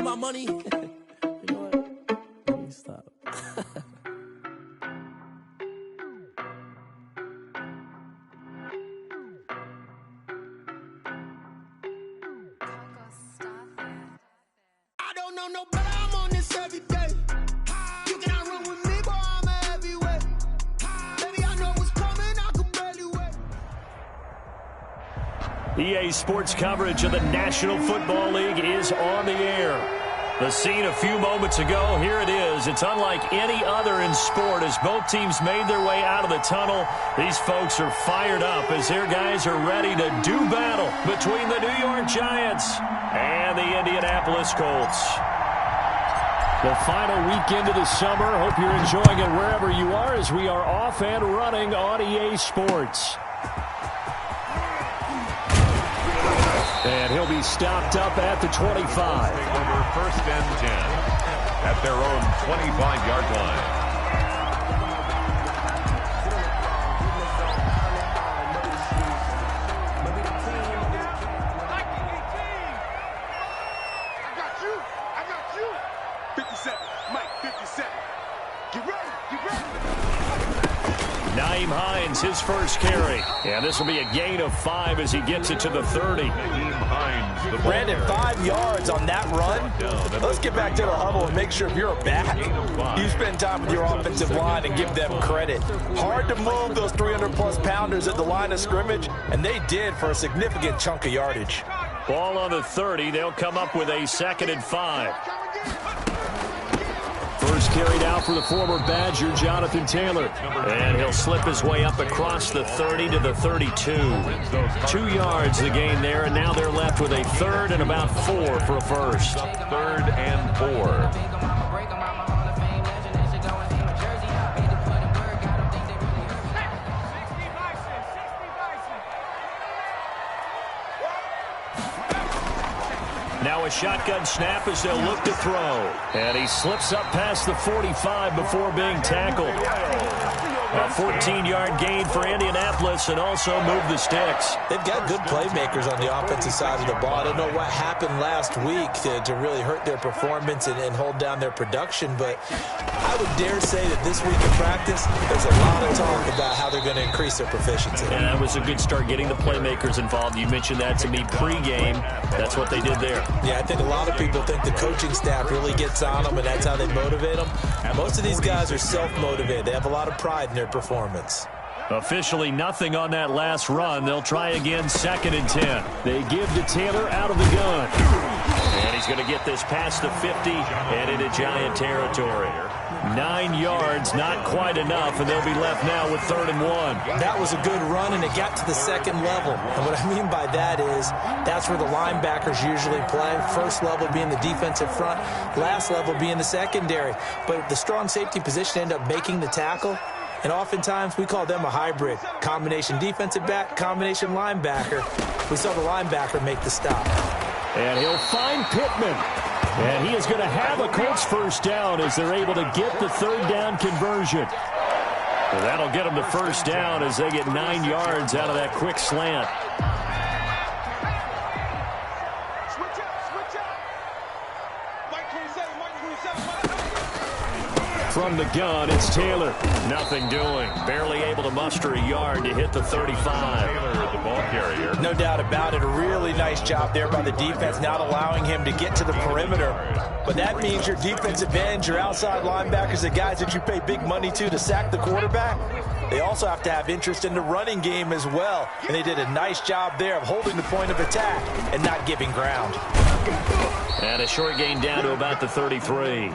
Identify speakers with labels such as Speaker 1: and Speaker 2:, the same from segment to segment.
Speaker 1: my money. You know what? Let me stop. I don't know no better, I'm on this every day. You cannot run with me, boy, I'm a heavyweight. Baby, I know what's coming, I can barely wait.
Speaker 2: EA Sports coverage of the National Football League is on the air. The scene a few moments ago, here it is. It's unlike any other in sport as both teams made their way out of the tunnel. These folks are fired up as their guys are ready to do battle between the New York Giants and the Indianapolis Colts. The final weekend of the summer. Hope you're enjoying it wherever you are as we are off and running on EA Sports. And he'll be stopped up at the 25.
Speaker 3: Over 1st and 10 at their own 25-yard line.
Speaker 2: His first carry. And this will be a gain of 5 as he gets it to the 30.
Speaker 4: Brandon, 5 yards on that run. Let's get back to the huddle and make sure if you're a back, you spend time with your offensive line and give them credit. Hard to move those 300-plus pounders at the line of scrimmage, and they did for a significant chunk of yardage.
Speaker 2: Ball on the 30. They'll come up with a 2nd and 5. First carried out for the former Badger, Jonathan Taylor. And he'll slip his way up across the 30 to the 32. 2 yards the gain there, and now they're left with a 3rd and about 4 for a first.
Speaker 3: 3rd and 4.
Speaker 2: Now a shotgun snap as they'll look to throw. And he slips up past the 45 before being tackled. A 14-yard gain for Indianapolis and also move the sticks.
Speaker 4: They've got good playmakers on the offensive side of the ball. I don't know what happened last week to really hurt their performance and hold down their production, but I would dare say that this week in practice, there's a lot of talk about how they're going to increase their proficiency.
Speaker 2: And that was a good start getting the playmakers involved. You mentioned that to me pregame. That's what they did there.
Speaker 4: Yeah, I think a lot of people think the coaching staff really gets on them, and that's how they motivate them. Most of these guys are self-motivated. They have a lot of pride in their performance.
Speaker 2: Officially nothing on that last run. They'll try again 2nd and 10. They give to Taylor out of the gun. And he's going to get this past the 50 and into Giant territory. 9 yards, not quite enough, and they'll be left now with 3rd and 1.
Speaker 4: That was a good run, and it got to the 2nd level. And what I mean by that is that's where the linebackers usually play. First level being the defensive front, last level being the secondary. But the strong safety position ended up making the tackle. And oftentimes, we call them a hybrid. Combination defensive back, combination linebacker. We saw the linebacker make the stop.
Speaker 2: And he'll find Pittman. And he is going to have a Colts first down as they're able to get the 3rd down conversion. Well, that'll get them the first down as they get 9 yards out of that quick slant. From the gun, it's Taylor. Nothing doing. Barely able to muster a yard to hit the 35.
Speaker 3: Taylor, the ball carrier.
Speaker 4: No doubt about it. A really nice job there by the defense, not allowing him to get to the perimeter. But that means your defensive ends, your outside linebackers, the guys that you pay big money to sack the quarterback, they also have to have interest in the running game as well. And they did a nice job there of holding the point of attack and not giving ground.
Speaker 2: And a short gain down to about the 33.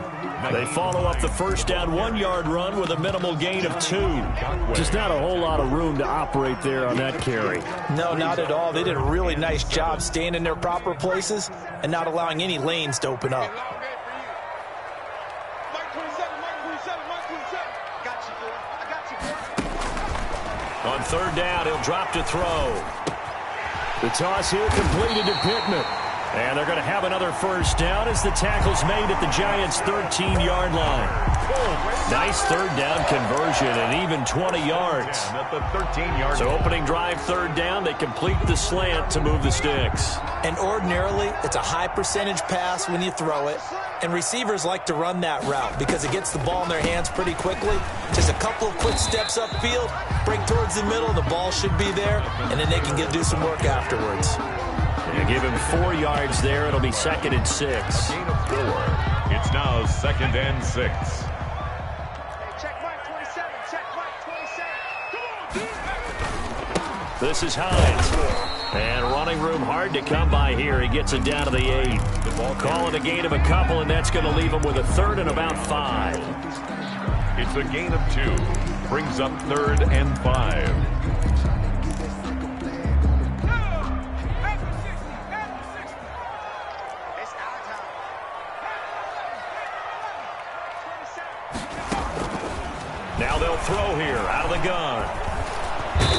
Speaker 2: They follow up the first down 1-yard run with a minimal gain of 2. Just not a whole lot of room to operate there on that carry.
Speaker 4: No, not at all. They did a really nice job staying in their proper places and not allowing any lanes to open up.
Speaker 2: On 3rd down, he'll drop to throw. The toss here completed to Pittman. And they're going to have another first down as the tackle's made at the Giants' 13-yard line. Nice third down conversion and even 20 yards. So opening drive third down, they complete the slant to move the sticks.
Speaker 4: And ordinarily, it's a high percentage pass when you throw it. And receivers like to run that route because it gets the ball in their hands pretty quickly. Just a couple of quick steps upfield, break towards the middle, the ball should be there, and then they can do some work afterwards.
Speaker 2: You give him 4 yards there. It'll be 2nd and 6.
Speaker 3: Gain of 4. It's now 2nd and 6.
Speaker 1: Check right 27. Check right 27. Come on,
Speaker 2: This is Hines. And running room hard to come by here. He gets it down to the 8. Call it a gain of a couple, and that's going to leave him with a 3rd and about 5.
Speaker 3: It's a gain of 2. Brings up 3rd and 5.
Speaker 2: Now they'll throw here out of the gun.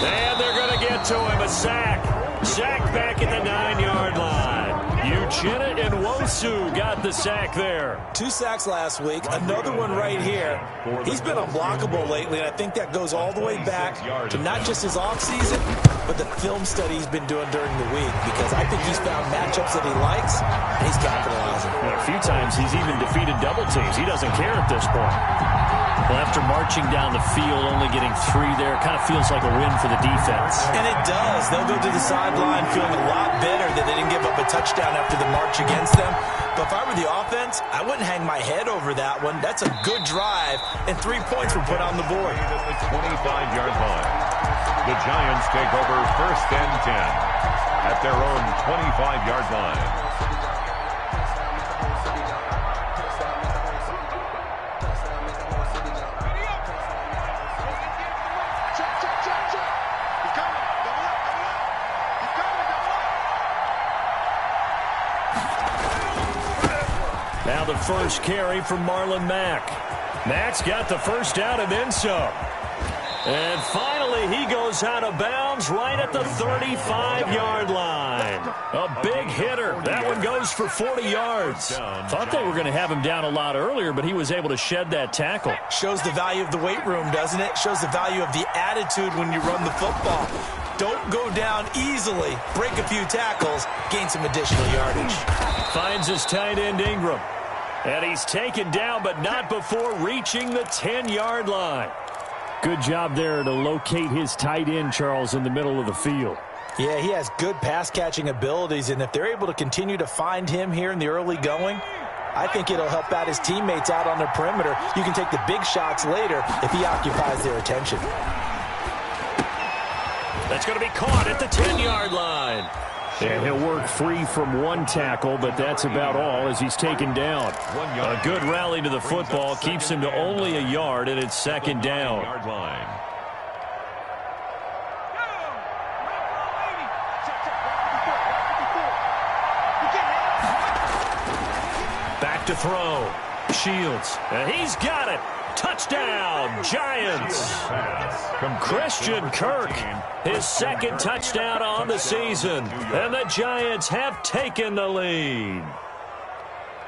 Speaker 2: And they're going to get to him. A sack. Sack back at the 9-yard line. Uchenna and Wosu got the sack there.
Speaker 4: 2 sacks last week. Another one right here. He's been unblockable lately, and I think that goes all the way back to not just his offseason, but the film study he's been doing during the week, because I think he's found matchups that he likes, and he's capitalizing.
Speaker 2: And a few times he's even defeated double teams. He doesn't care at this point. Well, after marching down the field, only getting 3 there, kind of feels like a win for the defense.
Speaker 4: And it does. They'll go to the sideline feeling a lot better that they didn't give up a touchdown after the march against them. But if I were the offense, I wouldn't hang my head over that one. That's a good drive, and 3 points were put on the board.
Speaker 3: At the 25-yard line. The Giants take over 1st and 10 at their own 25-yard line.
Speaker 2: Now the first carry from Marlon Mack. Mack's got the first down and then some. And finally, he goes out of bounds right at the 35-yard line. A big hitter. That one goes for 40 yards. Thought they were going to have him down a lot earlier, but he was able to shed that tackle.
Speaker 4: Shows the value of the weight room, doesn't it? Shows the value of the attitude when you run the football. Don't go down easily. Break a few tackles. Gain some additional yardage.
Speaker 2: Finds his tight end, Ingram. And he's taken down, but not before reaching the 10-yard line. Good job there to locate his tight end, Charles, in the middle of the field.
Speaker 4: Yeah, he has good pass-catching abilities, and if they're able to continue to find him here in the early going, I think it'll help out his teammates out on the perimeter. You can take the big shots later if he occupies their attention.
Speaker 2: That's going to be caught at the 10-yard line. And he'll work free from 1 tackle, but that's about all as he's taken down. A good rally to the football keeps him to only a yard, and it's 2nd down. Back to throw. Shields. And he's got it. Touchdown, Giants. Christian Kirk, his 2nd touchdown on the season. And the Giants have taken the lead.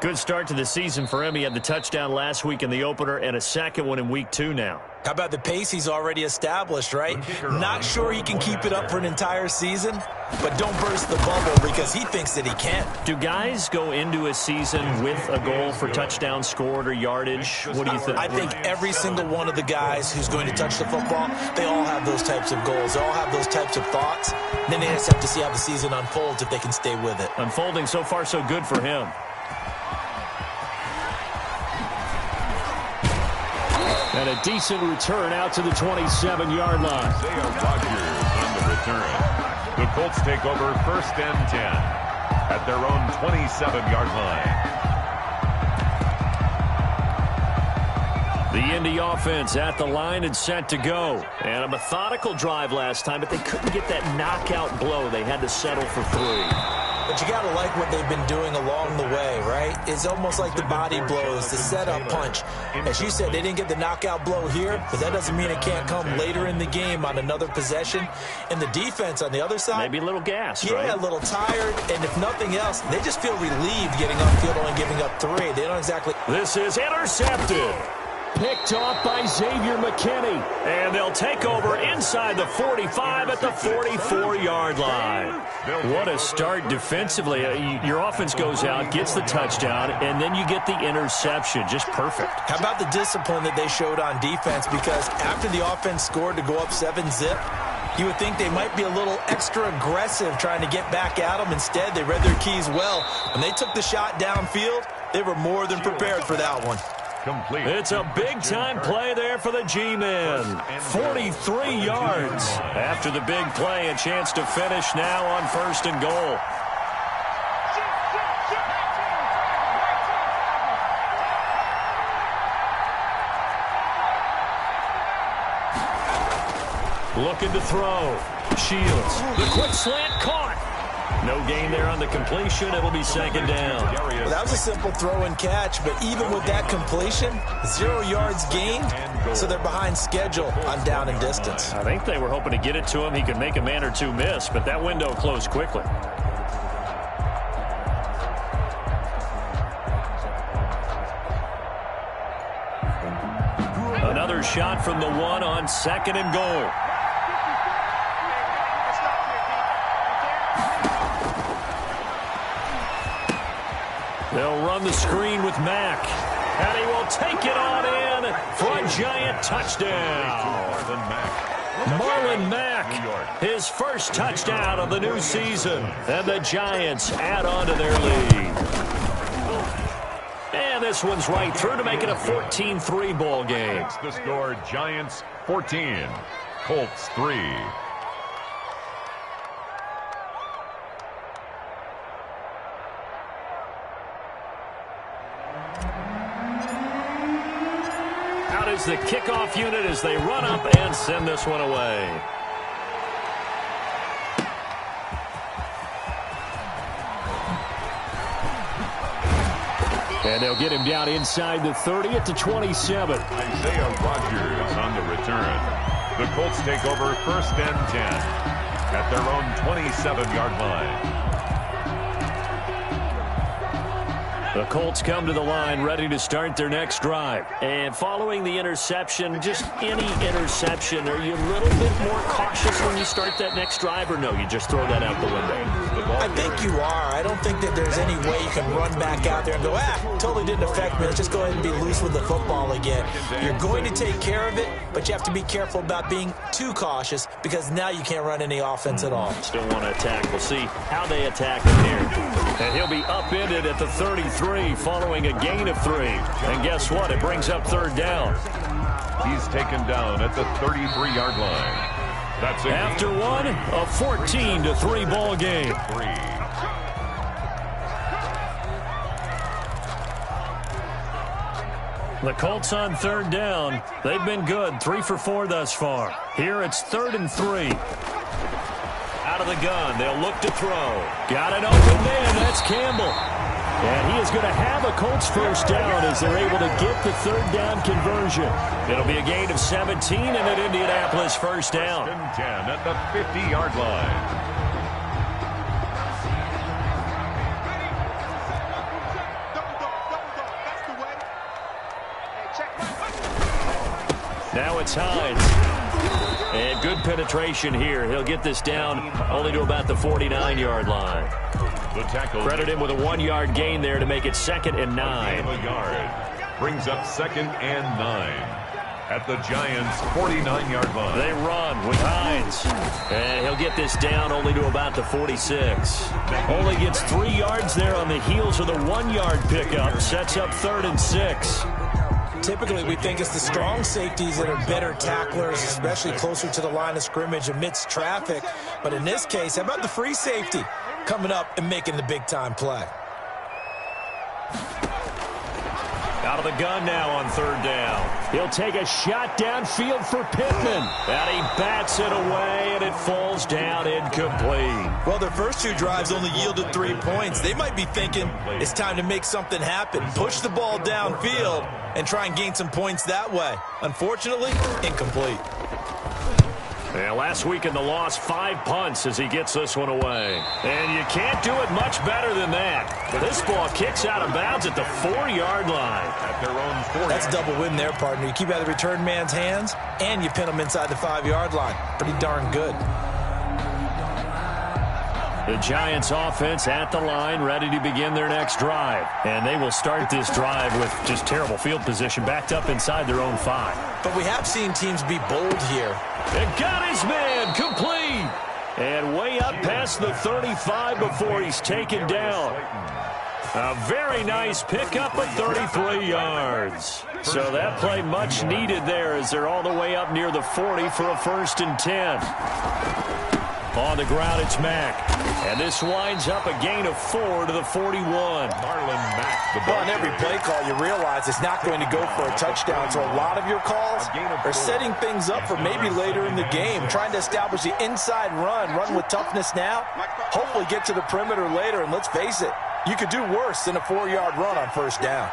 Speaker 2: Good start to the season for him. He had the touchdown last week in the opener and a 2nd one in week 2 now.
Speaker 4: How about the pace he's already established, right? Not sure he can keep it up for an entire season, but don't burst the bubble because he thinks that he can.
Speaker 2: Do guys go into a season with a goal for touchdown scored or yardage? What do you think?
Speaker 4: I think every single one of the guys who's going to touch the football, they all have those types of goals. They all have those types of thoughts. Then they just have to see how the season unfolds if they can stay with it.
Speaker 2: Unfolding so far so good for him. And a decent return out to the 27-yard line.
Speaker 3: Rodgers on the return. The Colts take over 1st and 10 at their own 27-yard line.
Speaker 2: The Indy offense at the line and set to go. And a methodical drive last time, but they couldn't get that knockout blow. They had to settle for 3.
Speaker 4: but you got to like what they've been doing along the way, right? It's almost like the body blows, the setup punch. As you said, they didn't get the knockout blow here, but that doesn't mean it can't come later in the game on another possession. And the defense on the other side,
Speaker 2: maybe a little gassed,
Speaker 4: right? Yeah, a little tired, and if nothing else, they just feel relieved getting upfield only giving up 3. They don't exactly...
Speaker 2: This is intercepted. Picked off by Xavier McKinney. And they'll take over inside the 45 at the 44-yard line. What a start defensively. Your offense goes out, gets the touchdown, and then you get the interception. Just perfect.
Speaker 4: How about the discipline that they showed on defense? Because after the offense scored to go up 7-zip, you would think they might be a little extra aggressive trying to get back at them. Instead, they read their keys well. When they took the shot downfield, they were more than prepared for that one.
Speaker 3: Complete.
Speaker 2: It's a big-time play there for the G-men. 43 yards. After the big play, a chance to finish now on 1st and goal. Looking to throw. Shields. The quick slant caught. No gain there on the completion. It'll be 2nd down.
Speaker 4: Well, that was a simple throw and catch, but even with that completion, 0 yards gained, so they're behind schedule on down and distance.
Speaker 2: I think they were hoping to get it to him. He could make a man or two miss, but that window closed quickly. Another shot from the 1 on 2nd and goal. They'll run the screen with Mack. And he will take it on in for a Giant touchdown. Marlon Mack, his first touchdown of the new season. And the Giants add on to their lead. And this one's right through to make it a 14-3 ball game.
Speaker 3: It's the score, Giants 14, Colts 3.
Speaker 2: Is the kickoff unit as they run up and send this one away. And they'll get him down inside the 30 at the 27.
Speaker 3: Isaiah Rodgers on the return. The Colts take over 1st and 10 at their own 27-yard line.
Speaker 2: The Colts come to the line ready to start their next drive. And following the interception, just any interception, are you a little bit more cautious when you start that next drive, or no, you just throw that out the window?
Speaker 4: I think you are. I don't think that there's any way you can run back out there and go, totally didn't affect me. Let's just go ahead and be loose with the football again. You're going to take care of it, but you have to be careful about being too cautious because now you can't run any offense at all.
Speaker 2: Still want to attack. We'll see how they attack him here. And he'll be upended at the 33 following a gain of 3. And guess what? It brings up 3rd down.
Speaker 3: He's taken down at the 33-yard line. That's it.
Speaker 2: After one, a 14-3 ball game. The Colts on 3rd down. They've been good. 3 for 4 thus far. Here it's 3rd and 3. Out of the gun. They'll look to throw. Got an open man. That's Campbell. And he is going to have a Colts first down as they're able to get the 3rd down conversion. It'll be a gain of 17 and an Indianapolis first down.
Speaker 3: 10 at the 50-yard line.
Speaker 2: Now it's Hines. And good penetration here. He'll get this down only to about the 49-yard line.
Speaker 3: The tackle.
Speaker 2: Credit him with a 1-yard gain there to make it 2nd and 9.
Speaker 3: A yard. Brings up 2nd and 9 at the Giants' 49-yard line.
Speaker 2: They run with Hines. And he'll get this down only to about the 46. Only gets 3 yards there on the heels of the 1-yard pickup. Sets up 3rd and 6.
Speaker 4: Typically, we think it's the strong safeties that are better tacklers, especially closer to the line of scrimmage amidst traffic. But in this case, how about the free safety coming up and making the big-time play?
Speaker 2: Out of the gun now on third down. He'll take a shot downfield for Pittman. And he bats it away, and it falls down incomplete.
Speaker 4: Well, their first two drives only yielded 3 points. They might be thinking it's time to make something happen. Push the ball downfield and try and gain some points that way. Unfortunately, incomplete.
Speaker 2: Yeah, last week in the loss, 5 punts as he gets this one away. And you can't do it much better than that. This ball kicks out of bounds at the 4-yard line.
Speaker 3: At their own 4.
Speaker 4: That's a double win there, partner. You keep out of the return man's hands, and you pin him inside the 5-yard line. Pretty darn good.
Speaker 2: The Giants offense at the line, ready to begin their next drive. And they will start this drive with just terrible field position, backed up inside their own 5.
Speaker 4: But we have seen teams be bold here.
Speaker 2: And got his man, complete. And way up past the 35 before he's taken down. A very nice pickup of 33 yards. So that play much needed there as they're all the way up near the 40 for a 1st and 10. On the ground, it's Mack. And this winds up a gain of 4 to the 41.
Speaker 3: Marlon Mack, the
Speaker 4: Well, on every play call, you realize it's not going to go for a touchdown. So a lot of your calls are setting things up for maybe later in the game, trying to establish the inside run with toughness now, hopefully get to the perimeter later. And let's face it, you could do worse than a 4-yard run on 1st down.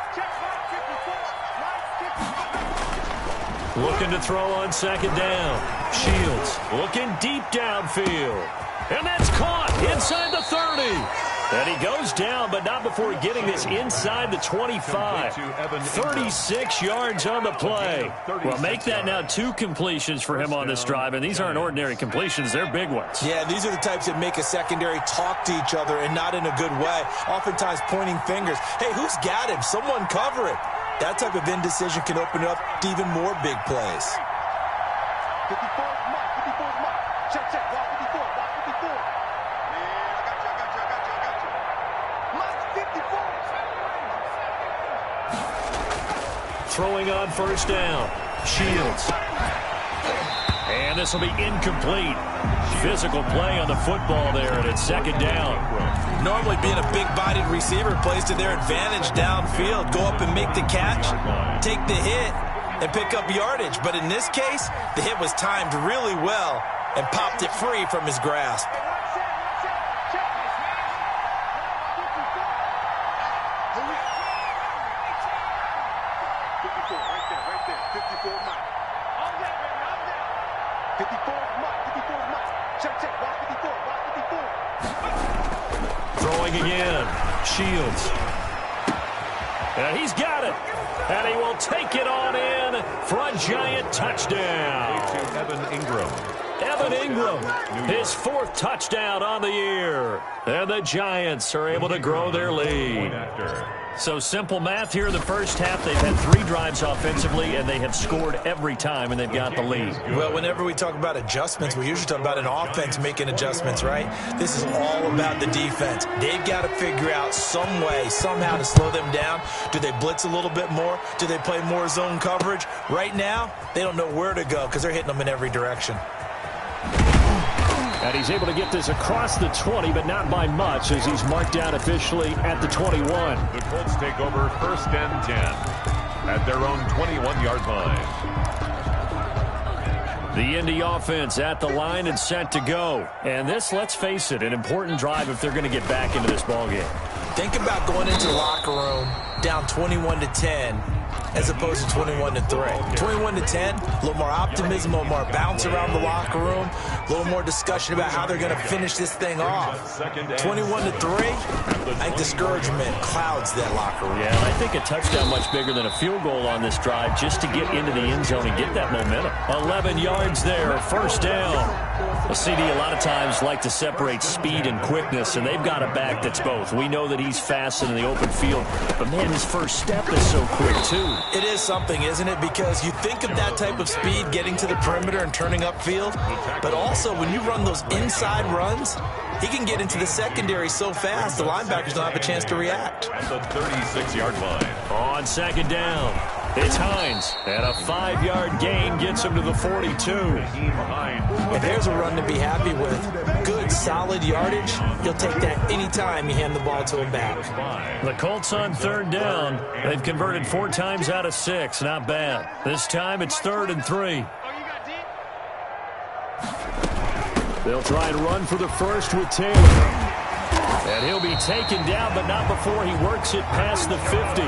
Speaker 2: Looking to throw on 2nd down. Shields looking deep downfield. And that's caught inside the 30. And he goes down, but not before getting this inside the 25. 36 yards on the play. Well, make that now 2 completions for him on this drive, and these aren't ordinary completions. They're big ones.
Speaker 4: Yeah, these are the types that make a secondary talk to each other, and not in a good way. Oftentimes pointing fingers. Hey, who's got him? Someone cover it. That type of indecision can open up to even more big plays.
Speaker 1: 54 Mike, 54 Mike. Check, block 54, block 54. Man, I got you. Mike 54.
Speaker 2: Throwing on 1st down. Shields. And this will be incomplete. Physical play on the football there, and it's 2nd down.
Speaker 4: Normally being a big-bodied receiver plays to their advantage downfield. Go up and make the catch, take the hit, and pick up yardage. But in this case, the hit was timed really well and popped it free from his grasp.
Speaker 2: Throwing again. Shields. And he's got it. And he will take it on in for a Giant touchdown. Evan Ingram, his 4th touchdown on the year. And the Giants are able to grow their lead. So simple math here in the first half. They've had 3 drives offensively, and they have scored every time, and they've got the lead.
Speaker 4: Well, whenever we talk about adjustments, we usually talk about an offense making adjustments, right? This is all about the defense. They've got to figure out some way, somehow to slow them down. Do they blitz a little bit more? Do they play more zone coverage? Right now, they don't know where to go because they're hitting them in every direction.
Speaker 2: And he's able to get this across the 20, but not by much, as he's marked down officially at the 21.
Speaker 3: The Colts take over 1st and 10 at their own 21-yard line.
Speaker 2: The Indy offense at the line and set to go. And this, let's face it, an important drive if they're going to get back into this ballgame.
Speaker 4: Think about going into the locker room down 21-10 as opposed to 21-3. 21-10, a little more optimism, a little more bounce around the locker room, a little more discussion about how they're going to finish this thing off. 21-3, I think discouragement clouds that locker room.
Speaker 2: Yeah, and I think a touchdown much bigger than a field goal on this drive just to get into the end zone and get that momentum. 11 yards there, 1st down. A CD a lot of times like to separate speed and quickness, and they've got a back that's both. We know that he's fast in the open field, but man, his first step is so quick too.
Speaker 4: It is something, isn't it? Because you think of that type of speed getting to the perimeter and turning upfield, but also when you run those inside runs, he can get into the secondary so fast the linebackers don't have a chance to react.
Speaker 3: At the 36-yard line.
Speaker 2: On 2nd down, it's Hines, and a 5-yard gain gets him to the 42.
Speaker 4: And there's a run to be happy with. Good, solid yardage, you'll take that anytime you hand the ball to him back.
Speaker 2: The Colts on third down. They've converted 4 times out of 6. Not bad. This time it's 3rd and 3. They'll try and run for the first with Taylor. And he'll be taken down, but not before he works it past the 50.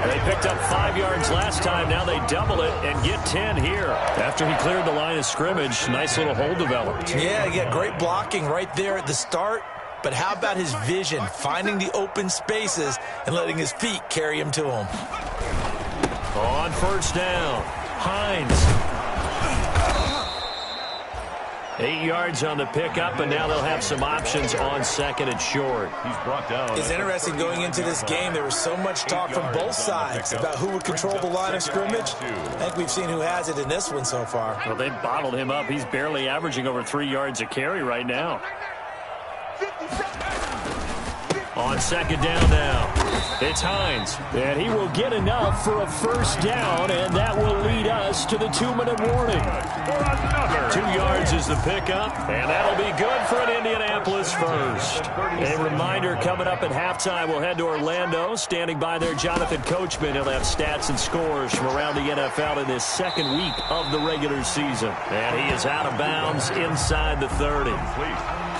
Speaker 2: They picked up 5 yards last time. Now they double it and get 10 here. After he cleared the line of scrimmage, nice little hole developed.
Speaker 4: Yeah, he got great blocking right there at the start. But how about his vision, finding the open spaces and letting his feet carry him to him?
Speaker 2: On first down, Hines. 8 yards on the pickup, and now they'll have some options on 2nd and short.
Speaker 3: He's brought down.
Speaker 4: It's interesting going into this game. There was so much talk from both sides about who would control the line of scrimmage. I think we've seen who has it in this one so far.
Speaker 2: Well, they've bottled him up. He's barely averaging over 3 yards a carry right now. On 2nd down now, it's Hines. And he will get enough for a first down, and that will lead us to the 2-minute warning. 2 yards is the pickup, and that'll be good for an Indianapolis first. A reminder, coming up at halftime, we'll head to Orlando. Standing by there, Jonathan Coachman. He'll have stats and scores from around the NFL in this 2nd week of the regular season. And he is out of bounds inside the 30.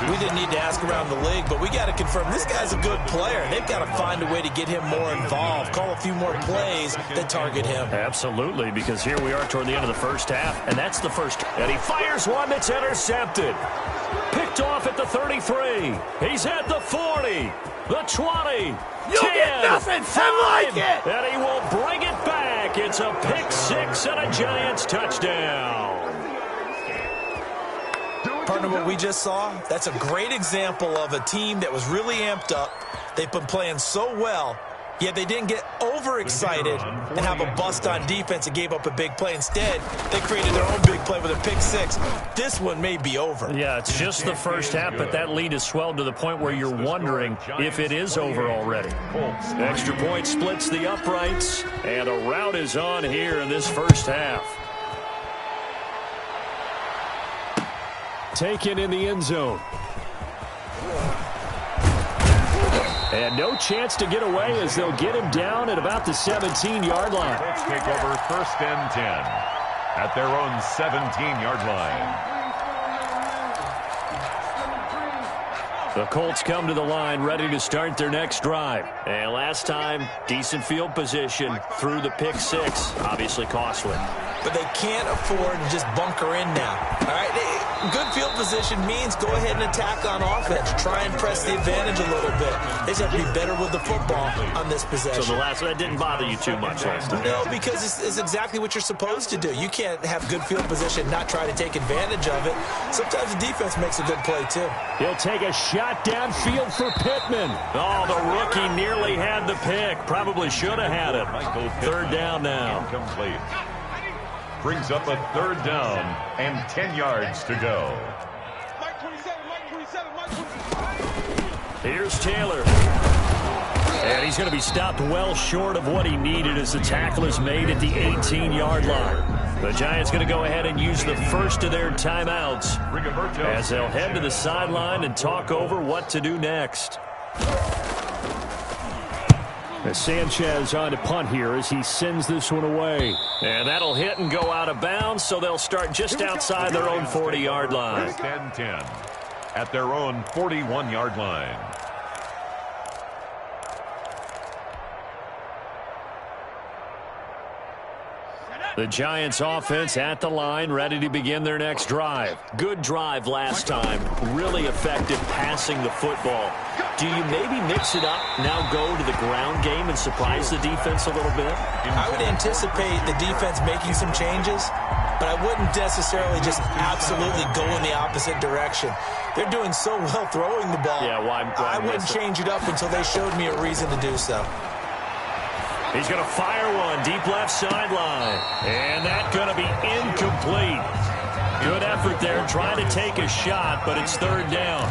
Speaker 4: We didn't need to ask around the league, but we got to confirm this guy's a good player. They've got to find a way to get him more involved, call a few more plays that target him.
Speaker 2: Absolutely, because here we are toward the end of the first half, and that's the first. And he fires one that's intercepted. Picked off at the 33. He's at the 40, the 20.
Speaker 1: You
Speaker 2: 10,
Speaker 1: get nothing,
Speaker 2: 5,
Speaker 1: I like it.
Speaker 2: And he will bring it back. It's a pick 6 and a Giants touchdown.
Speaker 4: Partner, what we just saw, that's a great example of a team that was really amped up. They've been playing so well, yet they didn't get overexcited and have a bust on defense and gave up a big play. Instead, they created their own big play with a pick 6. This one may be over.
Speaker 2: Yeah, it's just the first half, but that lead has swelled to the point where you're wondering if it is over already. Extra point splits the uprights, and a rout is on here in this first half. Taken in the end zone. And no chance to get away as they'll get him down at about the 17-yard line.
Speaker 3: Let's take over 1st and 10 at their own 17-yard line.
Speaker 2: The Colts come to the line ready to start their next drive. And last time, decent field position through the pick 6. Obviously costly.
Speaker 4: But they can't afford to just bunker in now. All right, good field position means go ahead and attack on offense. Try and press the advantage a little bit. They just have to be better with the football on this possession.
Speaker 2: So the last one, that didn't bother you too much last time?
Speaker 4: No, because it's exactly what you're supposed to do. You can't have good field position, not try to take advantage of it. Sometimes the defense makes a good play, too.
Speaker 2: He'll take a shot downfield for Pittman. Oh, the rookie nearly had the pick. Probably should have had it. 3rd down now.
Speaker 3: Incomplete. Brings up a 3rd down and 10 yards to go.
Speaker 2: Here's Taylor. And he's going to be stopped well short of what he needed as the tackle is made at the 18-yard line. The Giants going to go ahead and use the first of their timeouts as they'll head to the sideline and talk over what to do next. As Sanchez on to punt here as he sends this one away. And that'll hit and go out of bounds, so they'll start just outside their own 40-yard line.
Speaker 3: 1st and 10 at their own 41-yard line.
Speaker 2: The Giants offense at the line, ready to begin their next drive. Good drive last time. Really effective passing the football. Do you maybe mix it up, now go to the ground game and surprise the defense a little bit?
Speaker 4: I would anticipate the defense making some changes, but I wouldn't necessarily just absolutely go in the opposite direction. They're doing so well throwing the ball.
Speaker 2: Yeah, why
Speaker 4: I wouldn't change it up until they showed me a reason to do so.
Speaker 2: He's going to fire one deep left sideline. And that's going to be incomplete. Good effort there trying to take a shot, but it's 3rd down.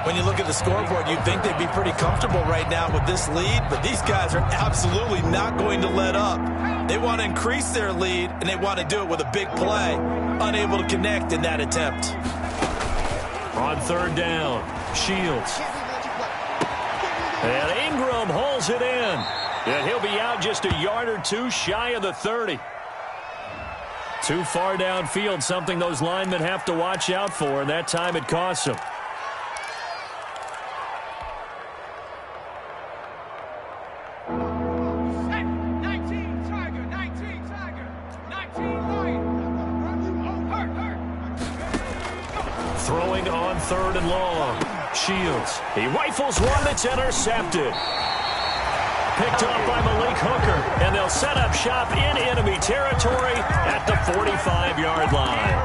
Speaker 4: When you look at the scoreboard, you'd think they'd be pretty comfortable right now with this lead, but these guys are absolutely not going to let up. They want to increase their lead, and they want to do it with a big play. Unable to connect in that attempt.
Speaker 2: On third down, Shields. And Ingram hauls it in. And he'll be out just a yard or two shy of the 30. Too far downfield, something those linemen have to watch out for, and that time it costs them. Throwing on third and long. Shields. He rifles one that's intercepted. Picked up by Malik Hooker, and they'll set up shop in enemy territory at the 45-yard line.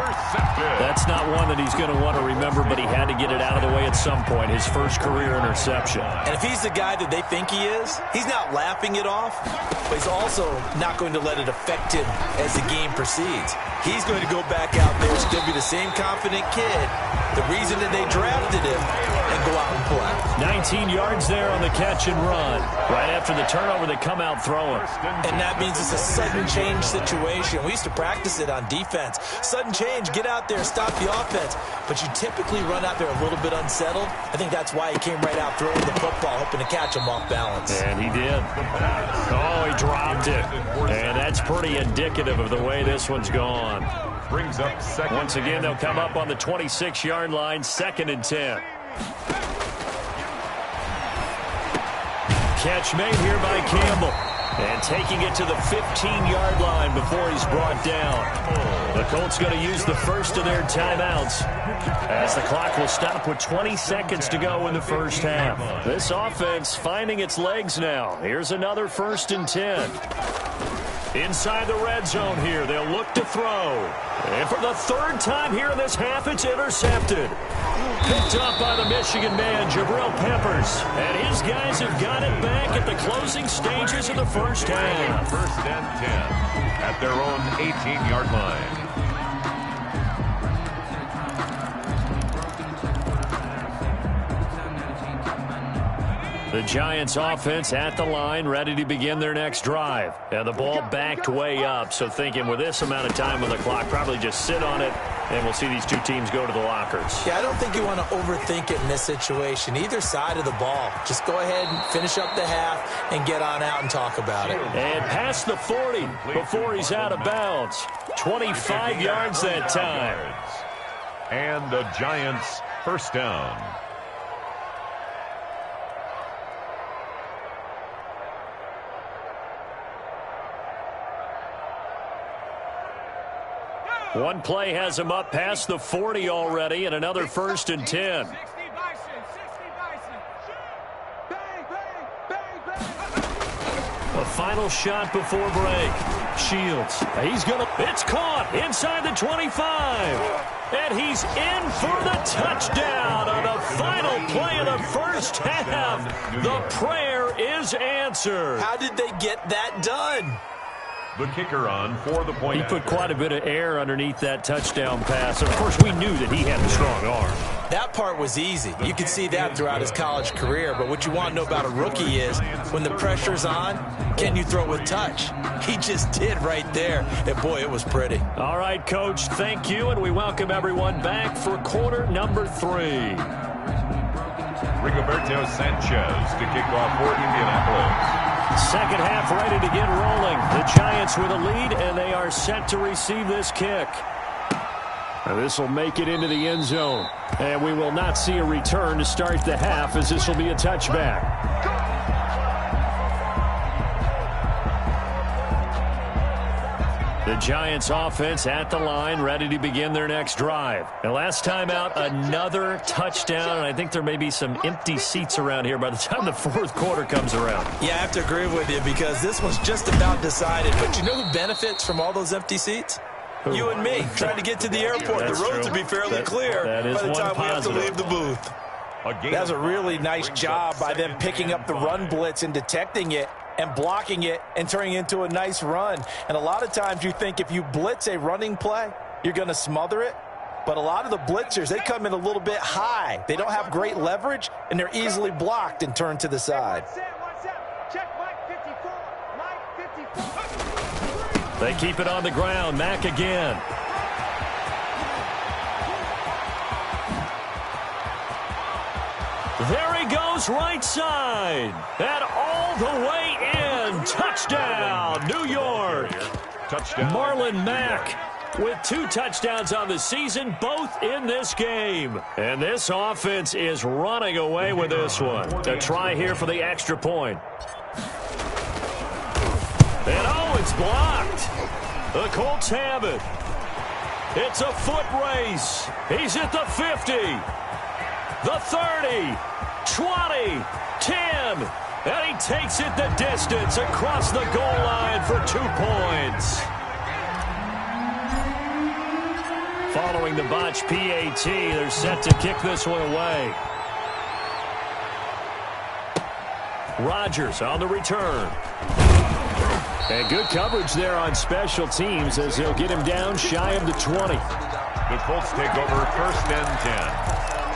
Speaker 2: That's not one that he's going to want to remember, but he had to get it out of the way at some point, his first career interception.
Speaker 4: And if he's the guy that they think he is, he's not laughing it off, but he's also not going to let it affect him as the game proceeds. He's going to go back out there, still be the same confident kid, the reason that they drafted him, and go out and play.
Speaker 2: 19 yards there on the catch and run. Right after the turnover, they come out throwing.
Speaker 4: And that means it's a sudden change situation. We used to practice it on defense. Sudden change, get out there, stop the offense. But you typically run out there a little bit unsettled. I think that's why he came right out throwing the football, hoping to catch him off balance.
Speaker 2: And he did. Oh, he dropped it. And that's pretty indicative of the way this one's gone.
Speaker 3: Brings up second.
Speaker 2: Once again, they'll come up on the 26-yard line, 2nd and 10. Catch made here by Campbell. And taking it to the 15-yard line before he's brought down. The Colts going to use the first of their timeouts as the clock will stop with 20 seconds to go in the first half. This offense finding its legs now. Here's another 1st and 10. Inside the red zone here, they'll look to throw. And for the 3rd time here in this half, it's intercepted. Picked up by the Michigan man, Jabril Peppers. And his guys have got it back at the closing stages of the first half.
Speaker 3: 1st and 10 at their own 18-yard line.
Speaker 2: The Giants offense at the line, ready to begin their next drive. And the ball backed way up, so thinking with this amount of time on the clock, probably just sit on it, and we'll see these two teams go to the lockers.
Speaker 4: Yeah, I don't think you want to overthink it in this situation. Either side of the ball. Just go ahead and finish up the half and get on out and talk about it.
Speaker 2: And past the 40 before he's out of bounds. 25 yards that time.
Speaker 3: And the Giants first down.
Speaker 2: One play has him up past the 40 already, and another 1st and 10. A final shot before break. Shields. It's caught inside the 25. And he's in for the touchdown on the final play of the first half. The prayer is answered.
Speaker 4: How did they get that done?
Speaker 3: The kicker on for the point.
Speaker 2: He put quite a bit of air underneath that touchdown pass. Of course, we knew that he had a strong arm.
Speaker 4: That part was easy. You could see that throughout his college career. But what you want to know about a rookie is when the pressure's on, can you throw with touch? He just did right there. And, boy, it was pretty.
Speaker 2: All right, Coach, thank you. And we welcome everyone back for quarter number 3.
Speaker 3: Rigoberto Sanchez to kick off for Indianapolis.
Speaker 2: Second half ready to get rolling. The Giants with a lead, and they are set to receive this kick. This will make it into the end zone. And we will not see a return to start the half, as this will be a touchback. The Giants offense at the line, ready to begin their next drive. And last time out, another touchdown. And I think there may be some empty seats around here by the time the 4th quarter comes around.
Speaker 4: Yeah, I have to agree with you because this one's just about decided. But you know who benefits from all those empty seats? Who? You and me, trying to get to the airport. The roads would be fairly clear by the time we have to leave the booth. That was a really nice job by them picking up the run blitz and detecting it and blocking it and turning it into a nice run. And a lot of times you think if you blitz a running play, you're going to smother it. But a lot of the blitzers, they come in a little bit high. They don't have great leverage, and they're easily blocked and turned to the side.
Speaker 2: They keep it on the ground. Mack again. There he goes right side. And all the way in. Touchdown, New York.
Speaker 3: Touchdown.
Speaker 2: Marlon Mack with 2 touchdowns on the season, both in this game. And this offense is running away with this one. A try here for the extra point. And oh, it's blocked. The Colts have it. It's a foot race. He's at the 50, the 30, 20, 10, and he takes it the distance across the goal line for 2 points. Following the botch PAT, they're set to kick this one away. Rodgers on the return. And good coverage there on special teams as they'll get him down shy of the 20.
Speaker 3: The Colts take over 1st and 10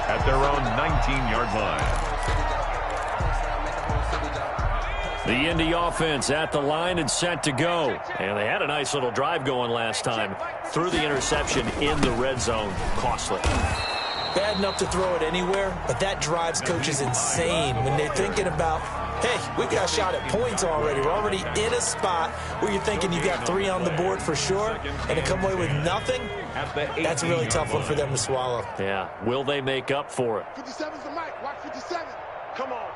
Speaker 3: at their own 19-yard line.
Speaker 2: The Indy offense at the line and set to go. And they had a nice little drive going last time. Threw the interception in the red zone. Costly.
Speaker 4: Bad enough to throw it anywhere, but that drives coaches insane when they're thinking about, hey, we got a shot at points already. We're already in a spot where you're thinking you got 3 on the board for sure, and to come away with nothing, that's a really tough one for them to swallow.
Speaker 2: Yeah, will they make up for it?
Speaker 1: 57's the mic. Watch 57. Come on.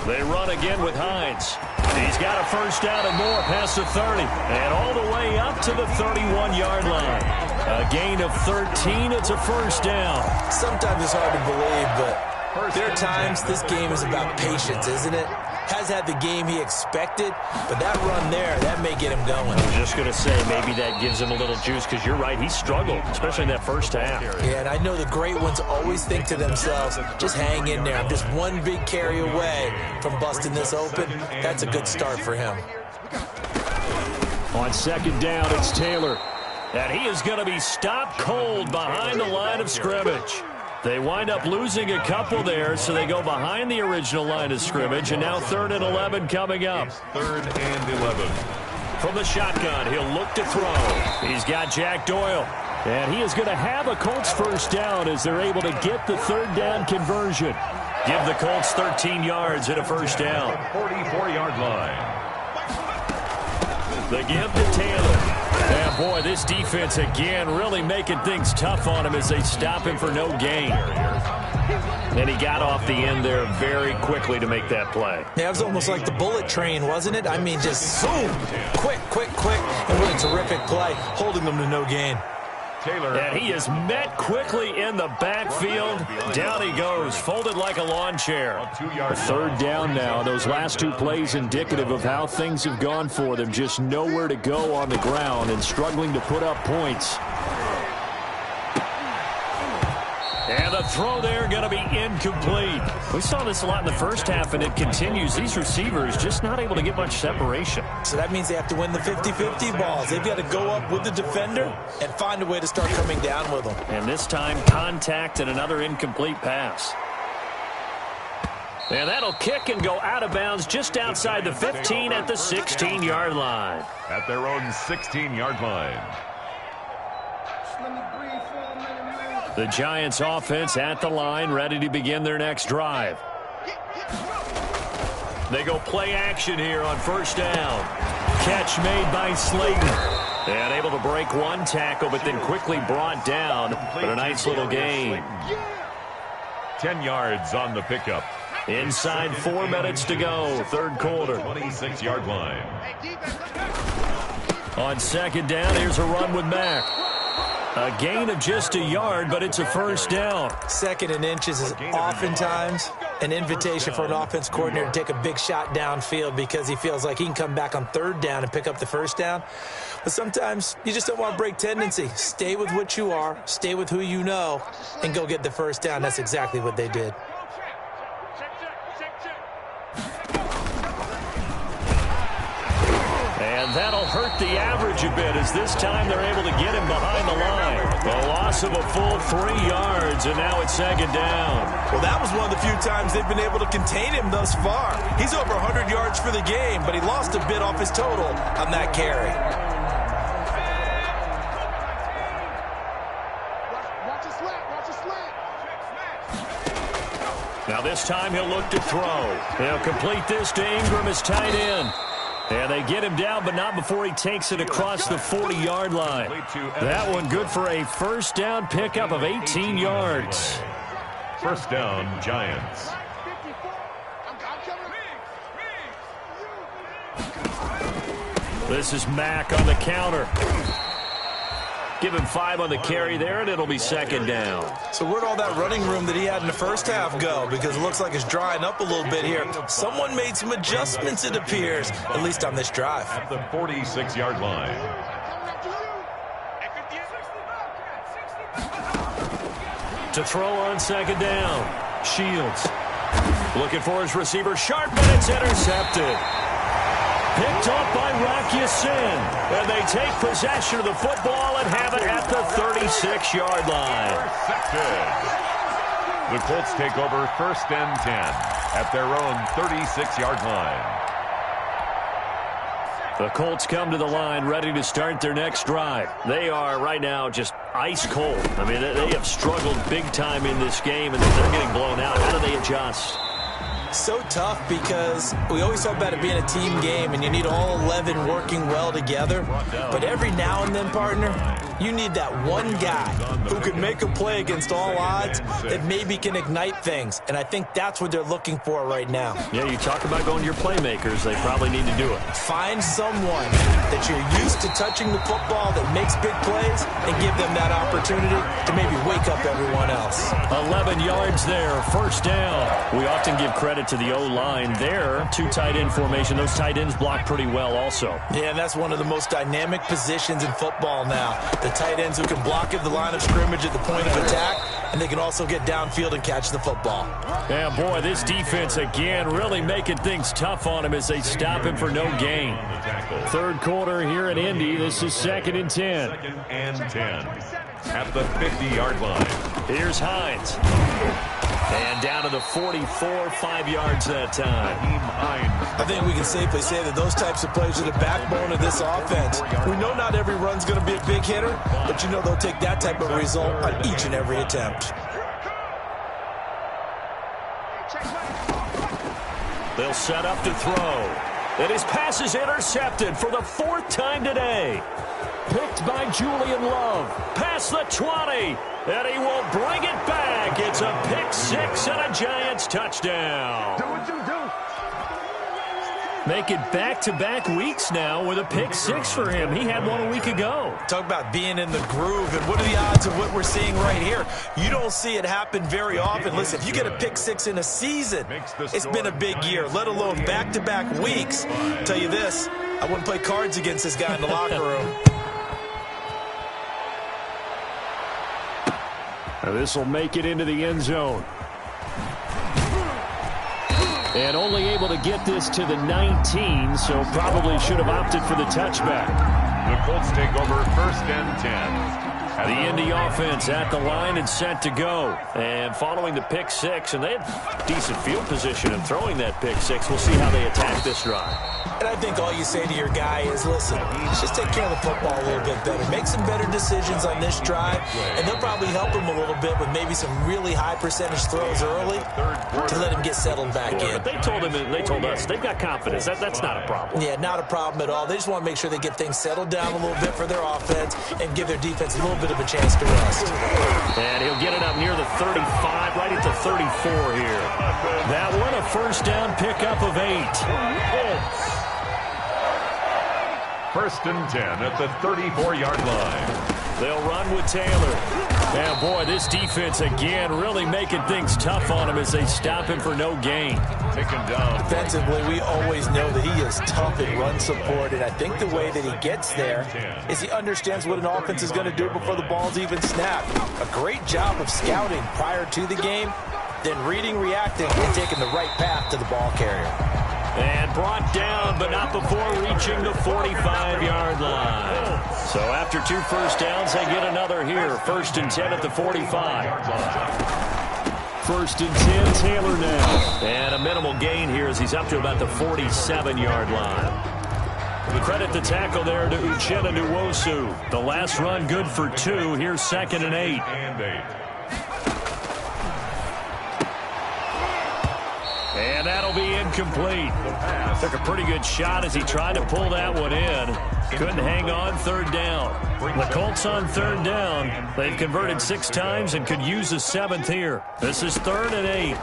Speaker 2: They run again with Hines. He's got a first down and more past the 30. And all the way up to the 31-yard line. A gain of 13. It's a first down.
Speaker 4: Sometimes it's hard to believe, but there are times this game is about patience, isn't it? Has had the game he expected, but that run there, that may get him going.
Speaker 2: I was just going to say, maybe that gives him a little juice, because you're right, he struggled, especially in that first half.
Speaker 4: Yeah, and I know the great ones always think to themselves, just hang in there. I'm just one big carry away from busting this open. That's a good start for him.
Speaker 2: On 2nd down, it's Taylor. And he is going to be stopped cold behind the line of scrimmage. They wind up losing a couple there, so they go behind the original line of scrimmage, and now 3rd and 11 coming up.
Speaker 3: 3rd and 11.
Speaker 2: From the shotgun, he'll look to throw. He's got Jack Doyle. And he is going to have a Colts first down as they're able to get the 3rd down conversion. Give the Colts 13 yards and a first down.
Speaker 3: 44-yard line.
Speaker 2: The give to Taylor. And boy, this defense again really making things tough on him as they stop him for no gain. And he got off the end there very quickly to make that play.
Speaker 4: Yeah, it was almost like the bullet train, wasn't it? I mean, just zoom, quick, and what a terrific play, holding them to no gain.
Speaker 3: Taylor.
Speaker 2: And he is met quickly in the backfield. Down he goes, folded like a lawn chair. A 3rd down now. Those last 2 plays indicative of how things have gone for them. Just nowhere to go on the ground and struggling to put up points. And the throw there going to be incomplete. We saw this a lot in the first half, and it continues. These receivers just not able to get much separation.
Speaker 4: So that means they have to win the 50-50 balls. They've got to go up with the defender and find a way to start coming down with them.
Speaker 2: And this time, contact and another incomplete pass. And that'll kick and go out of bounds just outside the 15 at the 16-yard line.
Speaker 3: At their own 16-yard line.
Speaker 2: The Giants offense at the line, ready to begin their next drive. They go play action here on first down. Catch made by Slayton. And able to break one tackle, but then quickly brought down. But a nice little gain.
Speaker 3: 10 yards on the pickup.
Speaker 2: Inside 4 minutes to go, 3rd quarter.
Speaker 3: 26-yard line.
Speaker 2: On 2nd down, here's a run with Mack. A gain of just a yard, but it's a first down.
Speaker 4: 2nd and inches is oftentimes an invitation for an offense coordinator to take a big shot downfield because he feels like he can come back on 3rd down and pick up the first down. But sometimes you just don't want to break tendency. Stay with what you are, stay with who you know, and go get the first down. That's exactly what they did.
Speaker 2: And that'll hurt the average a bit as this time they're able to get him behind the line. A loss of a full 3 yards, and now it's 2nd down.
Speaker 4: Well, that was one of the few times they've been able to contain him thus far. He's over 100 yards for the game, but he lost a bit off his total on that carry.
Speaker 2: Now this time he'll look to throw. He'll complete this to Ingram, his tight end. And they get him down, but not before he takes it across the 40-yard line. That one good for a first down pickup of 18 yards.
Speaker 3: First down, Giants.
Speaker 2: This is Mack on the counter. Give him 5 on the carry there, and it'll be second down.
Speaker 4: So where'd all that running room that he had in the first half go? Because it looks like it's drying up a little bit here. Someone made some adjustments, it appears, at least on this drive.
Speaker 3: At the 46-yard line.
Speaker 2: To throw on second down. Shields looking for his receiver. Sharp, but it's intercepted. Picked up by Rock Ya-Sin. And they take possession of the football and have it at the 36-yard line.
Speaker 3: The Colts take over first and 10 at their own 36-yard line.
Speaker 2: The Colts come to the line ready to start their next drive. They are right now just ice cold. I mean, they have struggled big time in this game, and they're getting blown out. How do they adjust?
Speaker 4: So tough because we always talk about it being a team game and you need all 11 working well together. But every now and then, partner, you need that one guy who can make a play against all odds that maybe can ignite things. And I think that's what they're looking for right now.
Speaker 2: Yeah, you talk about going to your playmakers. They probably need to do it.
Speaker 4: Find someone that you're used to touching the football that makes big plays and give them that opportunity to maybe wake up everyone else.
Speaker 2: 11 yards there, first down. We often give credit to the O-line there. 2 tight end formation. Those tight ends block pretty well also.
Speaker 4: Yeah, and that's one of the most dynamic positions in football now. The tight ends who can block at the line of scrimmage at the point of attack, and they can also get downfield and catch the football.
Speaker 2: Yeah, boy, this defense again really making things tough on him as they stop him for no gain. Third quarter here in Indy. This is second and 10.
Speaker 3: Second and 10 at the 50-yard line.
Speaker 2: Here's Hines. And down to the 44, 5 yards that time.
Speaker 4: I think we can safely say that those types of plays are the backbone of this offense. We know not every run's going to be a big hitter, but you know they'll take that type of result on each and every attempt.
Speaker 2: They'll set up to throw. And his pass is intercepted for the 4th time today. Picked by Julian Love. Past the 20. And he will bring it back. It's a pick 6 and a Giants touchdown.
Speaker 3: Do what you do.
Speaker 2: Make it back-to-back weeks now with a pick 6 for him. He had one a week ago.
Speaker 4: Talk about being in the groove, and what are the odds of what we're seeing right here? You don't see it happen very often. Listen, if you get a pick 6 in a season, it's been a big year, let alone back-to-back weeks. I'll tell you this, I wouldn't play cards against this guy in the locker room.
Speaker 2: Now this will make it into the end zone. And only able to get this to the 19, so probably should have opted for the touchback.
Speaker 3: The Colts take over first and 10.
Speaker 2: The Indy offense at the line and set to go. And following the pick 6, and they had decent field position in throwing that pick 6. We'll see how they attack this drive.
Speaker 4: And I think all you say to your guy is, listen, just take care of the football a little bit better. Make some better decisions on this drive, and they'll probably help him a little bit with maybe some really high percentage throws early to let him get settled back in.
Speaker 2: But they told him, and they told us, they've got confidence. That's not a problem.
Speaker 4: Yeah, not a problem at all. They just want to make sure they get things settled down a little bit for their offense and give their defense a little bit of a chance to rest.
Speaker 2: And he'll get it up near the 35, right at the 34 here. That one a first down pickup of 8.
Speaker 3: First and 10 at the 34-yard line.
Speaker 2: They'll run with Taylor. And boy, this defense again really making things tough on him as they stop him for no gain.
Speaker 3: Taken down.
Speaker 4: Defensively, we always know that he is tough in run support, and I think the way that he gets there is he understands what an offense is going to do before the ball's even snapped. A great job of scouting prior to the game, then reading, reacting, and taking the right path to the ball carrier.
Speaker 2: And brought down, but not before reaching the 45-yard line. So after 2 first downs, they get another here. First and 10 at the 45. First and 10, Taylor now. And a minimal gain here as he's up to about the 47-yard line. Credit the tackle there to Uchenna Nwosu. The last run good for 2. Here's second and 8. And that'll be incomplete. Took a pretty good shot as he tried to pull that one in. Couldn't hang on third down. The Colts on third down. They've converted 6 times and could use a 7th here. This is 3rd and 8.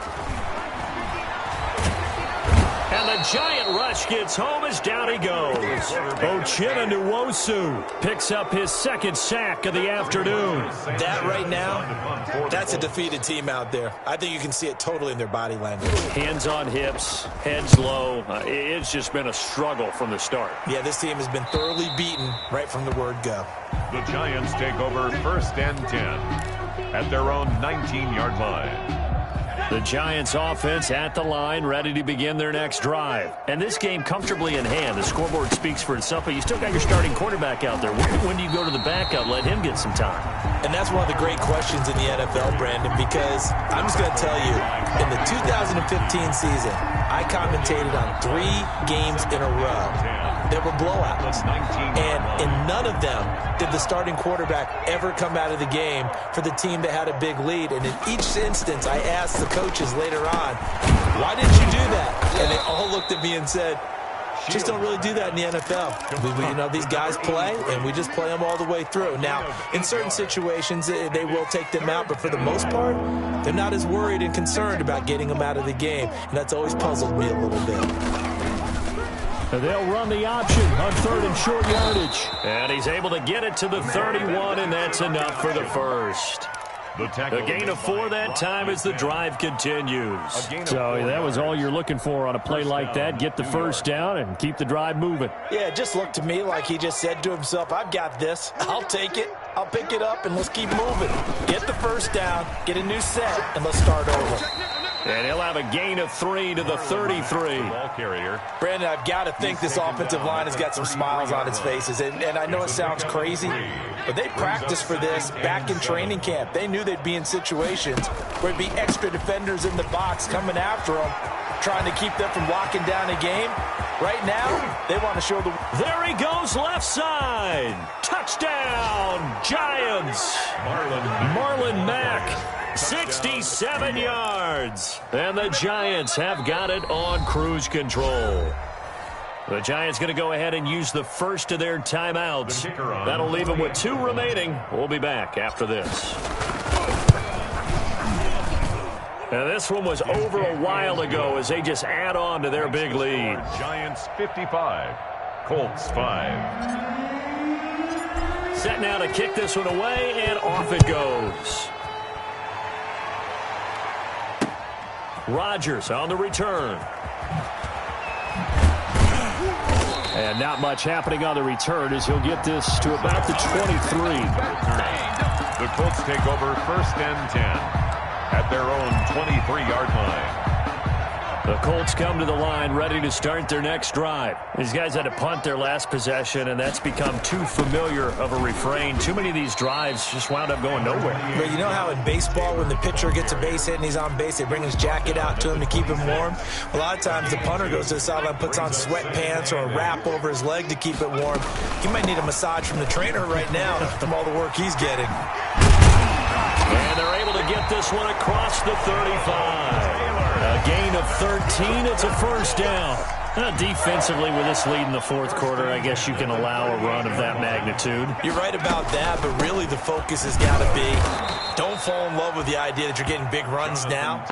Speaker 2: And the giant rush gets home as down he goes. Uchenna Nwosu picks up his 2nd sack of the afternoon.
Speaker 4: That right now, that's a defeated team out there. I think you can see it totally in their body language.
Speaker 2: Hands on hips, heads low. It's just been a struggle from the start.
Speaker 4: Yeah, this team has been thoroughly beaten right from the word go.
Speaker 3: The Giants take over 1st and 10 at their own 19-yard line.
Speaker 2: The Giants offense at the line, ready to begin their next drive. And this game comfortably in hand. The scoreboard speaks for itself, but you still got your starting quarterback out there. When do you go to the backup, let him get some time?
Speaker 4: And that's one of the great questions in the NFL, Brandon, because I'm just going to tell you, in the 2015 season, I commentated on 3 games in a row. There were blowouts, and in none of them did the starting quarterback ever come out of the game for the team that had a big lead. And in each instance, I asked the coaches later on, why didn't you do that? And they all looked at me and said, just don't really do that in the NFL. These guys play, and we just play them all the way through. Now, in certain situations, they will take them out, but for the most part, they're not as worried and concerned about getting them out of the game, and that's always puzzled me a little bit.
Speaker 2: They'll run the option on 3rd and short yardage. And he's able to get it to the 31, and that's enough for the first. The gain of 4 that time as the drive continues. So that was all you're looking for on a play like that. Get the first down and keep the drive moving.
Speaker 4: Yeah, it just looked to me like he just said to himself, I've got this. I'll take it. I'll pick it up, and let's keep moving. Get the first down, get a new set, and let's start over.
Speaker 2: And he'll have a gain of 3 to the 33.
Speaker 3: Ball carrier.
Speaker 4: Brandon, I've got to think this offensive line has got some smiles on its faces. And I know it sounds crazy, but they practiced for this back in training camp. They knew they'd be in situations where there'd be extra defenders in the box coming after them, trying to keep them from locking down a game. Right now, they want to show the...
Speaker 2: There he goes, left side. Touchdown, Giants. Marlon Mack. 67 yards. And the Giants have got it on cruise control. The Giants going to go ahead and use the first of their timeouts. That'll leave them with 2 remaining. We'll be back after this. And this one was over a while ago as they just add on to their big lead.
Speaker 3: Giants 55, Colts 5.
Speaker 2: Set now to kick this one away, and off it goes. Rodgers on the return. And not much happening on the return as he'll get this to about the 23.
Speaker 3: The Colts take over 1st and 10 at their own 23-yard line.
Speaker 2: The Colts come to the line ready to start their next drive. These guys had to punt their last possession, and that's become too familiar of a refrain. Too many of these drives just wound up going nowhere.
Speaker 4: But you know how in baseball, when the pitcher gets a base hit and he's on base, they bring his jacket out to him to keep him warm? A lot of times the punter goes to the sideline, puts on sweatpants or a wrap over his leg to keep it warm. He might need a massage from the trainer right now from all the work he's getting.
Speaker 2: And they're able to get this one across the 35. A gain of 13. It's a first down. Defensively, with this lead in the 4th quarter, I guess you can allow a run of that magnitude.
Speaker 4: You're right about that, but really the focus has got to be don't fall in love with the idea that you're getting big runs now.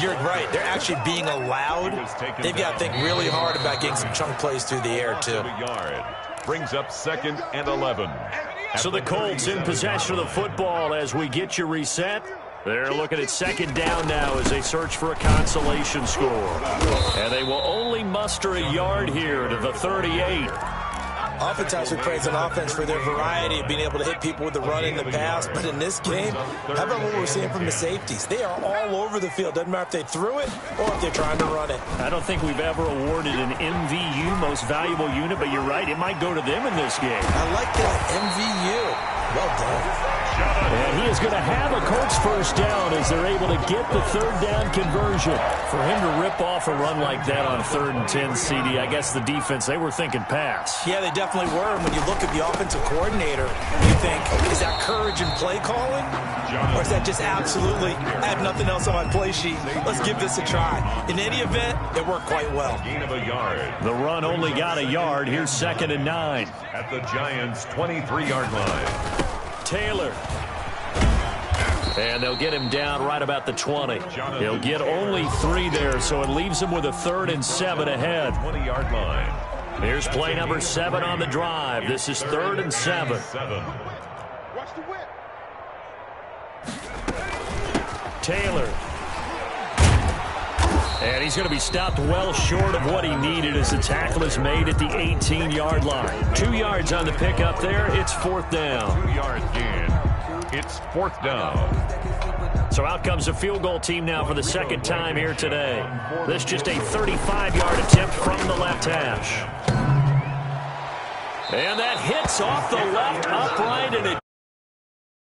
Speaker 4: You're right. They're actually being allowed. They've got to think really hard about getting some chunk plays through the air, too.
Speaker 3: Brings up 2nd and 11.
Speaker 2: So the Colts in possession of the football as we get you reset. They're looking at 2nd down now as they search for a consolation score. And they will only muster a yard here to the 38.
Speaker 4: Oftentimes we praise an offense for their variety of being able to hit people with the run in the pass. But in this game, how about what we're seeing from the safeties? They are all over the field. Doesn't matter if they threw it or if they're trying to run it.
Speaker 2: I don't think we've ever awarded an MVU, most valuable unit, but you're right. It might go to them in this game.
Speaker 4: I like that, MVU. Well done.
Speaker 2: And he is going to have a Colts first down as they're able to get the third down conversion. For him to rip off a run like that on 3rd and 10, CD, I guess the defense, they were thinking pass.
Speaker 4: Yeah, they definitely were. And when you look at the offensive coordinator, you think, is that courage in play calling? Or is that just absolutely, I have nothing else on my play sheet, let's give this a try? In any event, it worked quite well.
Speaker 3: Gain of a yard.
Speaker 2: The run only got a yard. Here's 2nd and 9.
Speaker 3: At the Giants' 23-yard line.
Speaker 2: Taylor. And they'll get him down right about the 20. He'll get only 3 there, so it leaves him with a 3rd and 7 ahead.
Speaker 3: 20-yard line.
Speaker 2: Here's play number 7 on the drive. This is 3rd and 7.
Speaker 1: Watch the whip.
Speaker 2: Taylor. And he's going to be stopped well short of what he needed as the tackle is made at the 18-yard line. 2 yards on the pickup there. It's 4th down.
Speaker 3: 2 yards gain. It's 4th down.
Speaker 2: So out comes a field goal team now for the 2nd time here today. This just a 35-yard attempt from the left hash. And that hits off the left upright, and it